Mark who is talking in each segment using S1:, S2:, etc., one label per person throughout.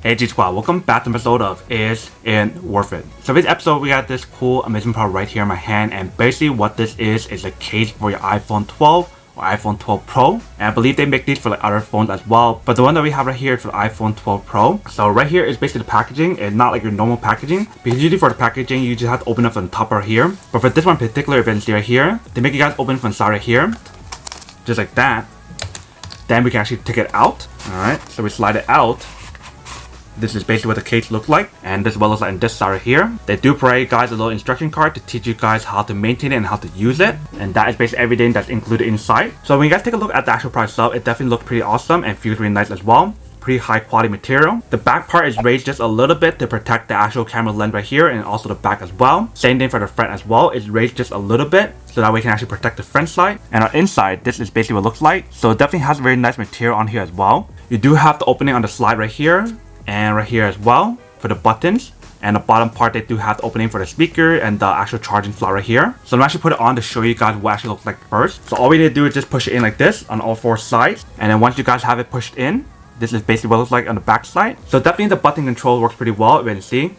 S1: Hey G Squad, welcome back to an episode of Is It Worth It? So in this episode we got this cool amazing product right here in my hand, and basically what this is a case for your iPhone 12 or iPhone 12 Pro, and I believe they make these for like other phones as well, but the one that we have right here is for the iPhone 12 Pro. So right here is basically the packaging. It's not like your normal packaging, because usually for the packaging you just have to open it from the top right here, but for this one in particular, if you can see right here, they make you guys open it from the side right here, just like that. Then we can actually take it out. Alright, so we slide it out. This is basically what the case looks like, and this is what it looks like on this side right here. They do provide you guys a little instruction card to teach you guys how to maintain it and how to use it, and that is basically everything that's included inside. So when you guys take a look at the actual product itself, it definitely looks pretty awesome and feels really nice as well. Pretty high quality material. The back part is raised just a little bit to protect the actual camera lens right here, and also the back as well. Same thing for the front as well. It's raised just a little bit so that way you can actually protect the front side. And on inside, this is basically what it looks like. So it definitely has very nice material on here as well. You do have the opening on the slide right here and right here as well for the buttons. And the bottom part, they do have the opening for the speaker and the actual charging slot right here. So I'm actually put it on to show you guys what it actually looks like first. So all we need to do is just push it in like this on all four sides. And then once you guys have it pushed in, this is basically what it looks like on the back side. So definitely the button control works pretty well, as you can see.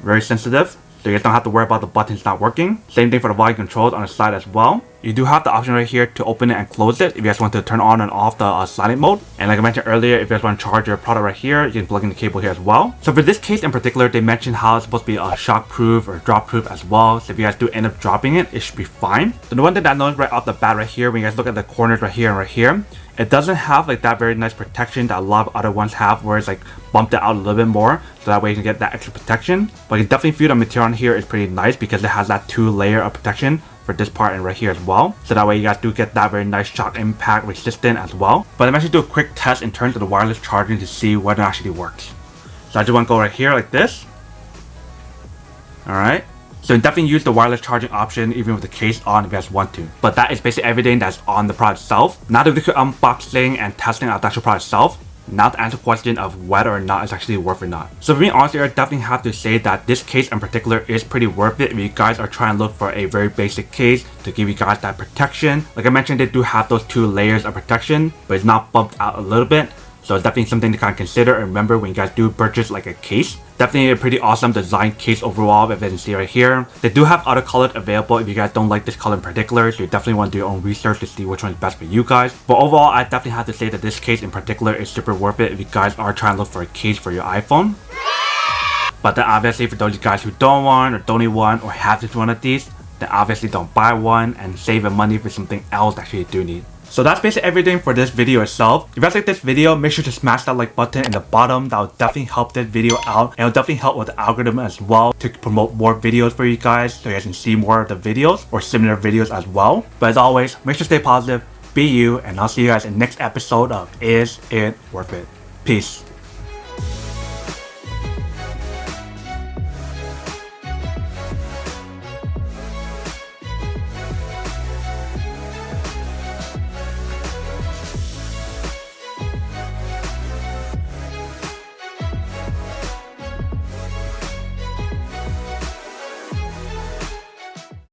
S1: Very sensitive, so you guys don't have to worry about the buttons not working. Same thing for the volume controls on the side as well. You do have the option right here to open it and close it if you guys want to turn on and off the silent mode. And like I mentioned earlier, if you guys want to charge your product right here, you can plug in the cable here as well. So for this case in particular, they mentioned how it's supposed to be shock proof or drop proof as well. So if you guys do end up dropping it, it should be fine. So the one thing that I noticed right off the bat right here, when you guys look at the corners right here and right here, it doesn't have like that very nice protection that a lot of other ones have, where it's like bumped it out a little bit more, so that way you can get that extra protection. But you can definitely feel the material on here is pretty nice because it has that 2-layer of protection for this part and right here as well, so that way you guys do get that very nice shock impact resistant as well. But I'm actually do a quick test in terms of the wireless charging to see whether it actually works. So I just want to go right here like this. Alright, so you definitely use the wireless charging option even with the case on if you guys want to. But that is basically everything that's on the product itself. Now that we could unboxing and testing out the actual product itself, now to answer the question of whether or not it's actually worth it or not. So for me, honestly, I definitely have to say that this case in particular is pretty worth it if you guys are trying to look for a very basic case to give you guys that protection. Like I mentioned, they do have those 2 layers of protection, but it's not bumped out a little bit. So it's definitely something to kind of consider and remember when you guys do purchase like a case. Definitely a pretty awesome design case overall, if you can see right here. They do have other colors available if you guys don't like this color in particular, so you definitely want to do your own research to see which one is best for you guys. But overall, I definitely have to say that this case in particular is super worth it if you guys are trying to look for a case for your iPhone. But then obviously for those of you guys who don't want or don't need one or have just one of these, then obviously don't buy one and save your money for something else that you do need. So that's basically everything for this video itself. If you guys like this video, make sure to smash that like button in the bottom. That will definitely help this video out, and it will definitely help with the algorithm as well to promote more videos for you guys, so you guys can see more of the videos or similar videos as well. But as always, make sure to stay positive, be you, and I'll see you guys in the next episode of Is It Worth It? Peace.